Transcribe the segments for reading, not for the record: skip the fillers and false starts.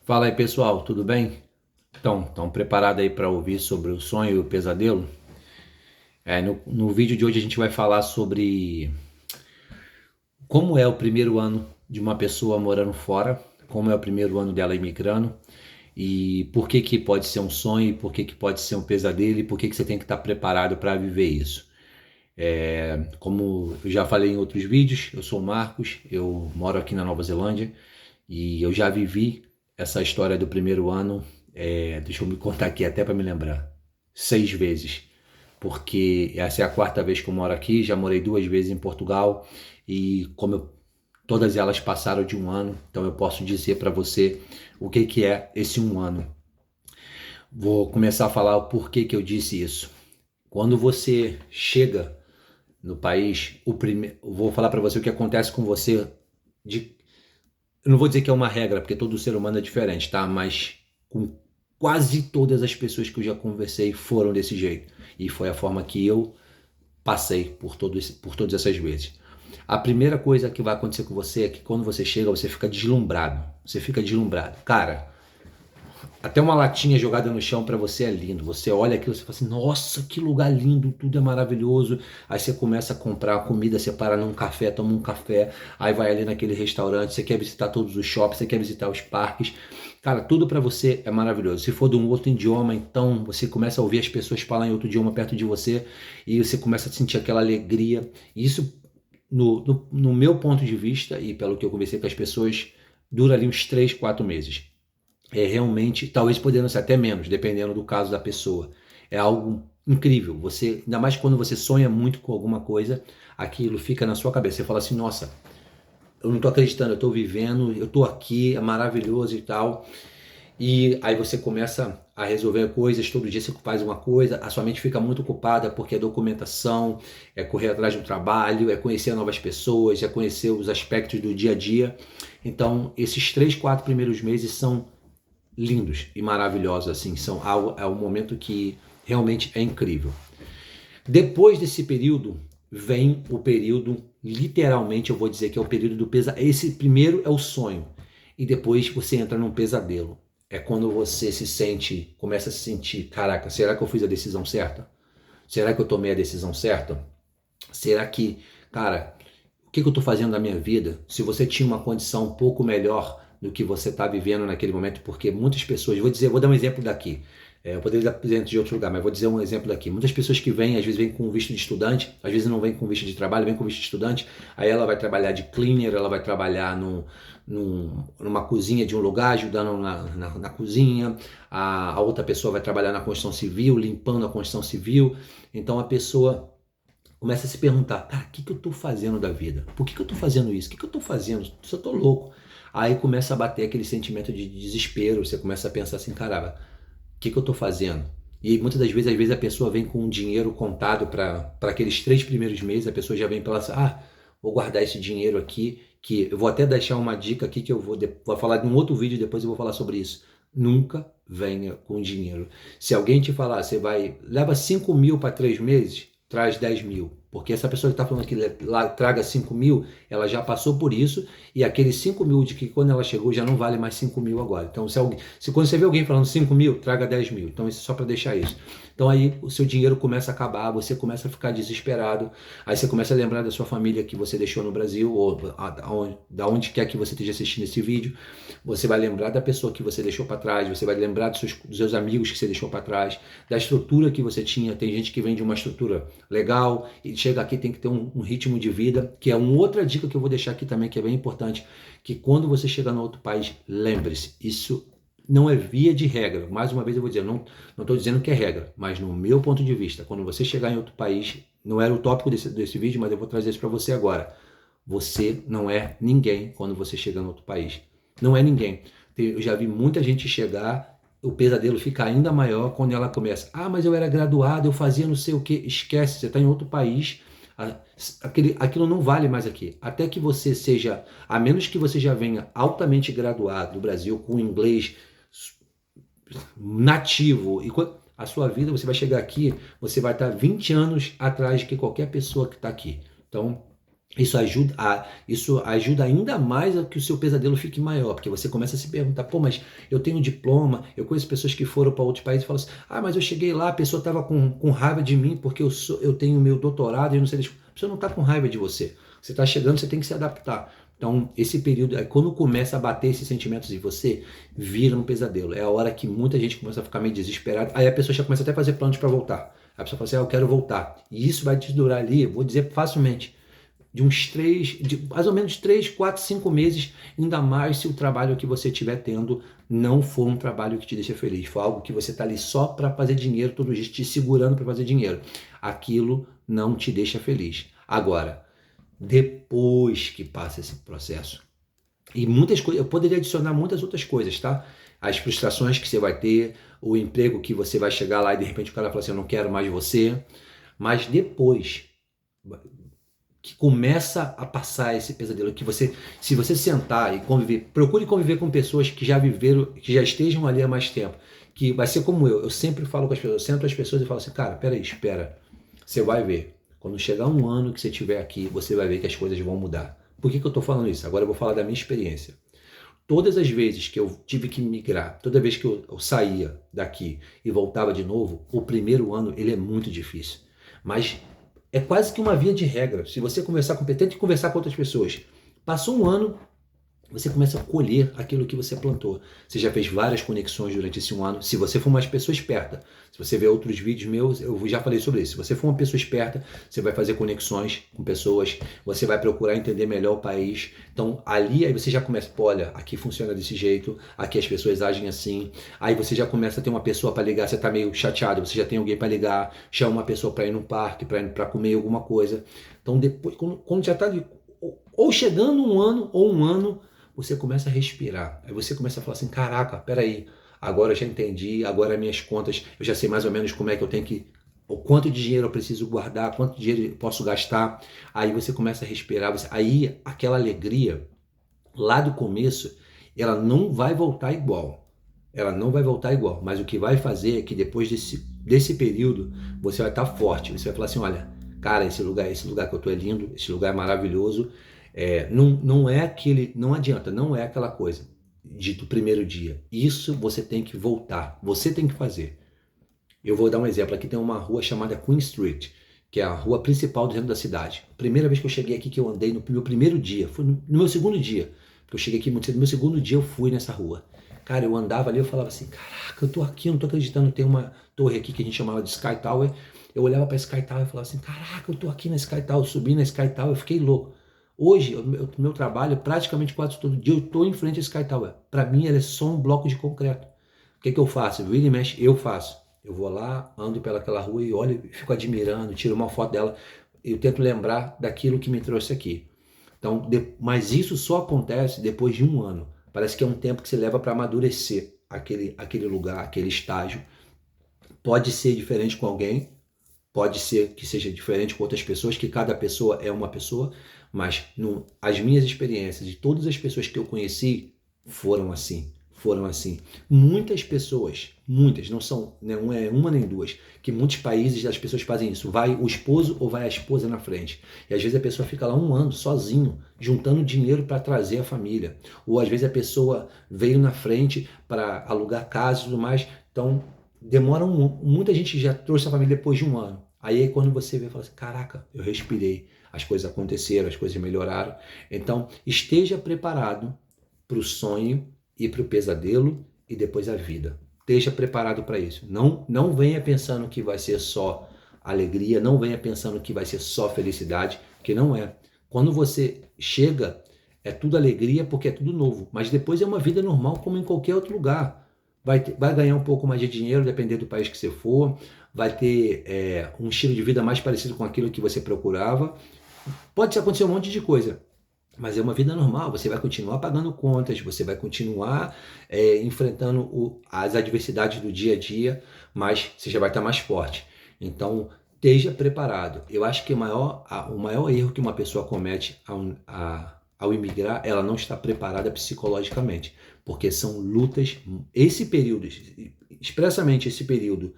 Fala aí pessoal, tudo bem? Então, estão preparados aí para ouvir sobre o sonho e o pesadelo? No vídeo de hoje a gente vai falar sobre como é o primeiro ano de uma pessoa morando fora, como é o primeiro ano dela imigrando e por que que pode ser um sonho, e por que que pode ser um pesadelo e por que que você tem que estar preparado para viver isso. Como eu já falei em outros vídeos, eu sou o Marcos, eu moro aqui na Nova Zelândia e eu já vivi essa história do primeiro ano, deixa eu me contar aqui até para me lembrar, 6 vezes, porque essa é a quarta vez que eu moro aqui, já morei 2 vezes em Portugal e todas elas passaram de um ano, então eu posso dizer para você o que que é esse um ano. Vou começar a falar o porquê que eu disse isso. Quando você chega no país, vou falar para você o que acontece com você de eu não vou dizer que é uma regra, porque todo ser humano é diferente, tá? Mas com quase todas as pessoas que eu já conversei foram desse jeito. E foi a forma que eu passei por todas essas vezes. A primeira coisa que vai acontecer com você é que quando você chega, você fica deslumbrado. Você fica deslumbrado. Cara, até uma latinha jogada no chão para você é lindo. Você olha aquilo e você fala assim: nossa, que lugar lindo, tudo é maravilhoso. Aí você começa a comprar comida, você para num café, toma um café, aí vai ali naquele restaurante, você quer visitar todos os shoppings, você quer visitar os parques. Cara, tudo para você é maravilhoso. Se for de um outro idioma, então você começa a ouvir as pessoas falar em outro idioma perto de você e você começa a sentir aquela alegria. Isso, no meu ponto de vista, e pelo que eu conversei com as pessoas, dura ali uns 3, 4 meses. É realmente, talvez podendo ser até menos, dependendo do caso da pessoa. É algo incrível. Você, ainda mais quando você sonha muito com alguma coisa, aquilo fica na sua cabeça. Você fala assim: nossa, eu não estou acreditando, eu estou vivendo, eu estou aqui, é maravilhoso e tal. E aí você começa a resolver coisas, todo dia você faz uma coisa, a sua mente fica muito ocupada porque é documentação, é correr atrás do trabalho, é conhecer novas pessoas, é conhecer os aspectos do dia a dia. Então, esses 3, 4 primeiros meses são lindos e maravilhosos, assim, é um momento que realmente é incrível. Depois desse período vem o período, literalmente eu vou dizer que é o período do pesadelo. Esse primeiro é o sonho e depois você entra num pesadelo. É quando você começa a se sentir, caraca, será que eu fiz a decisão certa? Será que eu tomei a decisão certa? Será que, cara, o que eu estou fazendo da minha vida? Se você tinha uma condição um pouco melhor do que você está vivendo naquele momento, porque muitas pessoas, vou dar um exemplo daqui. Eu poderia dar exemplo de outro lugar, mas vou dizer um exemplo daqui. Muitas pessoas que vêm, às vezes vêm com visto de estudante, às vezes não vêm com visto de trabalho, vêm com visto de estudante, aí ela vai trabalhar de cleaner, ela vai trabalhar numa cozinha de um lugar, ajudando na cozinha, a outra pessoa vai trabalhar na construção civil, limpando a construção civil. Então a pessoa começa a se perguntar, cara, o que eu tô fazendo da vida? Por que eu tô fazendo isso? O que eu tô fazendo? Se eu tô louco. Aí começa a bater aquele sentimento de desespero, você começa a pensar assim, caramba, o que eu tô fazendo? E muitas das vezes, às vezes a pessoa vem com um dinheiro contado para aqueles 3 primeiros meses, a pessoa já vem pela assim, vou guardar esse dinheiro aqui, que eu vou até deixar uma dica aqui que eu vou falar em um outro vídeo, depois eu vou falar sobre isso. Nunca venha com dinheiro. Se alguém te falar, leva 5 mil para 3 meses, traz 10 mil. Porque essa pessoa que está falando que lá traga 5 mil, ela já passou por isso, e aqueles 5 mil de que quando ela chegou já não vale mais 5 mil agora. Então, se quando você vê alguém falando 5 mil, traga 10 mil. Então, isso é só para deixar isso. Então, aí o seu dinheiro começa a acabar, você começa a ficar desesperado, aí você começa a lembrar da sua família que você deixou no Brasil, ou da onde quer que você esteja assistindo esse vídeo. Você vai lembrar da pessoa que você deixou para trás, você vai lembrar dos seus amigos que você deixou para trás, da estrutura que você tinha. Tem gente que vem de uma estrutura legal e chega aqui tem que ter um ritmo de vida, que é uma outra dica que eu vou deixar aqui também, que é bem importante, que quando você chegar no outro país, lembre-se, isso não é via de regra. Mais uma vez eu vou dizer, não estou dizendo que é regra, mas no meu ponto de vista, quando você chegar em outro país, não era o tópico desse vídeo, mas eu vou trazer isso para você agora. Você não é ninguém quando você chega em outro país. Não é ninguém. Eu já vi muita gente chegar, o pesadelo fica ainda maior quando ela começa. Mas eu era graduado, eu fazia não sei o que. Esquece, você está em outro país. Aquilo não vale mais aqui. Até que você seja, a menos que você já venha altamente graduado do Brasil, com inglês nativo, e a sua vida, você vai chegar aqui, você vai estar 20 anos atrás de que qualquer pessoa que está aqui. Então, Isso ajuda ainda mais a que o seu pesadelo fique maior, porque você começa a se perguntar, pô, mas eu tenho diploma, eu conheço pessoas que foram para outros países e falam assim, mas eu cheguei lá, a pessoa estava com raiva de mim porque eu tenho meu doutorado e não sei, a pessoa não está com raiva de você. Você está chegando, você tem que se adaptar. Então, esse período, quando começa a bater esses sentimentos em você, vira um pesadelo. É a hora que muita gente começa a ficar meio desesperada, aí a pessoa já começa até a fazer planos para voltar. A pessoa fala assim, eu quero voltar. E isso vai te durar ali, vou dizer facilmente, de mais ou menos 3, 4, 5 meses, ainda mais se o trabalho que você estiver tendo não for um trabalho que te deixa feliz, for algo que você está ali só para fazer dinheiro, todo dia te segurando para fazer dinheiro. Aquilo não te deixa feliz. Agora, depois que passa esse processo, e muitas coisas, eu poderia adicionar muitas outras coisas, tá? As frustrações que você vai ter, o emprego que você vai chegar lá e de repente o cara fala assim, eu não quero mais você, mas depois que começa a passar esse pesadelo, que você, se você sentar e conviver, procure conviver com pessoas que já viveram, que já estejam ali há mais tempo, que vai ser como eu sempre falo com as pessoas, eu sento as pessoas e falo assim, cara, peraí, espera, você vai ver, quando chegar um ano que você estiver aqui, você vai ver que as coisas vão mudar. Por que eu estou falando isso? Agora eu vou falar da minha experiência. Todas as vezes que eu tive que migrar, toda vez que eu saía daqui e voltava de novo, o primeiro ano ele é muito difícil. Mas é quase que uma via de regra. Se você conversar com, tente conversar com outras pessoas. Passou um ano, você começa a colher aquilo que você plantou. Você já fez várias conexões durante esse um ano. Se você for uma pessoa esperta, se você ver outros vídeos meus, eu já falei sobre isso. Se você for uma pessoa esperta, você vai fazer conexões com pessoas, você vai procurar entender melhor o país. Então, ali aí você já começa, pô, olha, aqui funciona desse jeito, aqui as pessoas agem assim. Aí você já começa a ter uma pessoa para ligar, você está meio chateado, você já tem alguém para ligar, chama uma pessoa para ir no parque, para ir para comer alguma coisa. Então, depois, quando já está ou chegando um ano ou um ano, você começa a respirar. Aí você começa a falar assim, caraca, peraí, agora eu já entendi, agora minhas contas, eu já sei mais ou menos como é que eu tenho que, o quanto de dinheiro eu preciso guardar, quanto dinheiro eu posso gastar. Aí você começa a respirar, aí aquela alegria lá do começo, ela não vai voltar igual. Ela não vai voltar igual, mas o que vai fazer é que depois desse período, você vai estar forte, você vai falar assim, olha, cara, esse lugar que eu tô é lindo, esse lugar é maravilhoso, não é aquele, não adianta, não é aquela coisa do primeiro dia. Isso você tem que voltar, você tem que fazer. Eu vou dar um exemplo, aqui tem uma rua chamada Queen Street, que é a rua principal do centro da cidade. Primeira vez que eu cheguei aqui, que eu andei no meu primeiro dia, foi no meu segundo dia, que eu cheguei aqui muito cedo, no meu segundo dia eu fui nessa rua. Cara, eu andava ali, eu falava assim, caraca, eu tô aqui, eu não tô acreditando, tem uma torre aqui que a gente chamava de Sky Tower. Eu olhava pra Sky Tower e falava assim, caraca, eu tô aqui na Sky Tower, eu subi na Sky Tower, eu fiquei louco. Hoje, o meu trabalho, praticamente quase todo dia, eu tô em frente à Sky Tower. Pra mim, ela é só um bloco de concreto. O que eu faço? Vira e mexe, eu faço. Eu vou lá, ando pelaquela rua e olho, fico admirando, tiro uma foto dela. Eu tento lembrar daquilo que me trouxe aqui. Então, mas isso só acontece depois de um ano. Parece que é um tempo que você leva para amadurecer aquele lugar, aquele estágio. Pode ser diferente com alguém, pode ser que seja diferente com outras pessoas, que cada pessoa é uma pessoa, mas as minhas experiências e todas as pessoas que eu conheci foram assim. Foram assim. Muitas pessoas, muitas, não é uma nem duas, que muitos países as pessoas fazem isso. Vai o esposo ou vai a esposa na frente. E às vezes a pessoa fica lá um ano sozinho, juntando dinheiro para trazer a família. Ou às vezes a pessoa veio na frente para alugar casa e tudo mais. Então, muita gente já trouxe a família depois de um ano. Aí quando você vê, fala assim, caraca, eu respirei, as coisas aconteceram, as coisas melhoraram. Então, esteja preparado para o sonho e para o pesadelo e depois a vida. Esteja preparado para isso. Não venha pensando que vai ser só alegria, não venha pensando que vai ser só felicidade, que não é. Quando você chega, é tudo alegria porque é tudo novo, mas depois é uma vida normal como em qualquer outro lugar. Vai ganhar um pouco mais de dinheiro, dependendo do país que você for, vai ter um estilo de vida mais parecido com aquilo que você procurava. Pode acontecer um monte de coisa, mas é uma vida normal, você vai continuar pagando contas, você vai continuar enfrentando as adversidades do dia a dia, mas você já vai estar mais forte. Então, esteja preparado. Eu acho que o maior erro que uma pessoa comete ao imigrar, ela não está preparada psicologicamente, porque são lutas, expressamente esse período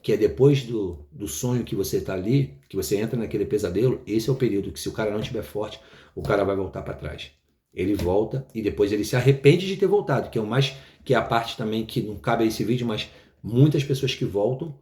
que é depois do sonho que você está ali, que você entra naquele pesadelo, esse é o período que se o cara não estiver forte, o cara vai voltar para trás. Ele volta e depois ele se arrepende de ter voltado, que é a parte também que não cabe a esse vídeo, mas muitas pessoas que voltam,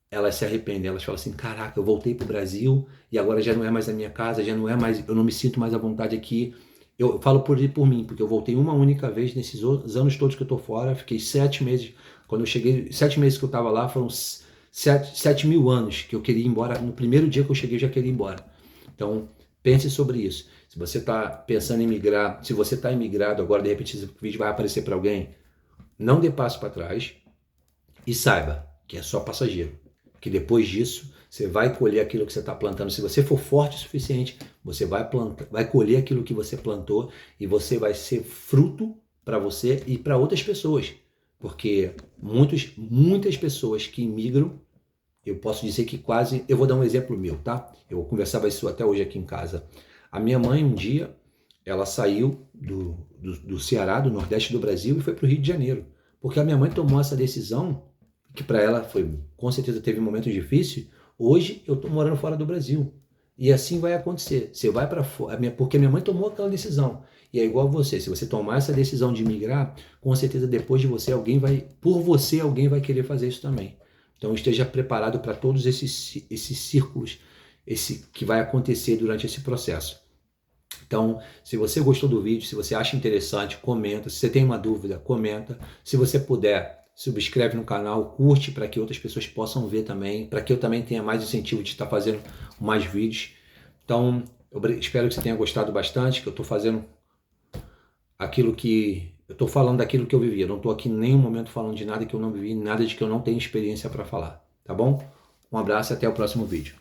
elas se arrependem, elas falam assim, caraca, eu voltei pro Brasil e agora já não é mais a minha casa, já não é mais, eu não me sinto mais à vontade aqui. Eu falo por mim, porque eu voltei uma única vez nesses anos todos que eu tô fora, fiquei 7 meses, quando eu cheguei, 7 meses que eu tava lá, foram 7.000 anos que eu queria ir embora, no primeiro dia que eu cheguei eu já queria ir embora. Então, pense sobre isso. Se você está pensando em migrar, se você está imigrado agora, de repente esse vídeo vai aparecer para alguém, não dê passo para trás e saiba que é só passageiro. Que depois disso, você vai colher aquilo que você está plantando. Se você for forte o suficiente, você vai colher aquilo que você plantou e você vai ser fruto para você e para outras pessoas. Porque muitas pessoas que imigram, eu posso dizer que quase, eu vou dar um exemplo meu, tá? Eu conversava isso até hoje aqui em casa. A minha mãe, um dia, ela saiu do Ceará, do Nordeste do Brasil, e foi para o Rio de Janeiro. Porque a minha mãe tomou essa decisão, que para ela foi, com certeza teve um momento difícil. Hoje eu estou morando fora do Brasil. E assim vai acontecer. Você vai para fora, porque minha mãe tomou aquela decisão. E é igual você, se você tomar essa decisão de migrar, com certeza depois de você, por você, alguém vai querer fazer isso também. Então esteja preparado para todos esses círculos que vai acontecer durante esse processo. Então, se você gostou do vídeo, se você acha interessante, comenta. Se você tem uma dúvida, comenta. Se você puder, subscreve no canal, curte para que outras pessoas possam ver também, para que eu também tenha mais incentivo de estar fazendo mais vídeos. Então, eu espero que você tenha gostado bastante, que eu estou fazendo aquilo que... Eu estou falando daquilo que eu vivi. Eu não estou aqui em nenhum momento falando de nada que eu não vivi, nada de que eu não tenho experiência para falar. Tá bom? Um abraço e até o próximo vídeo.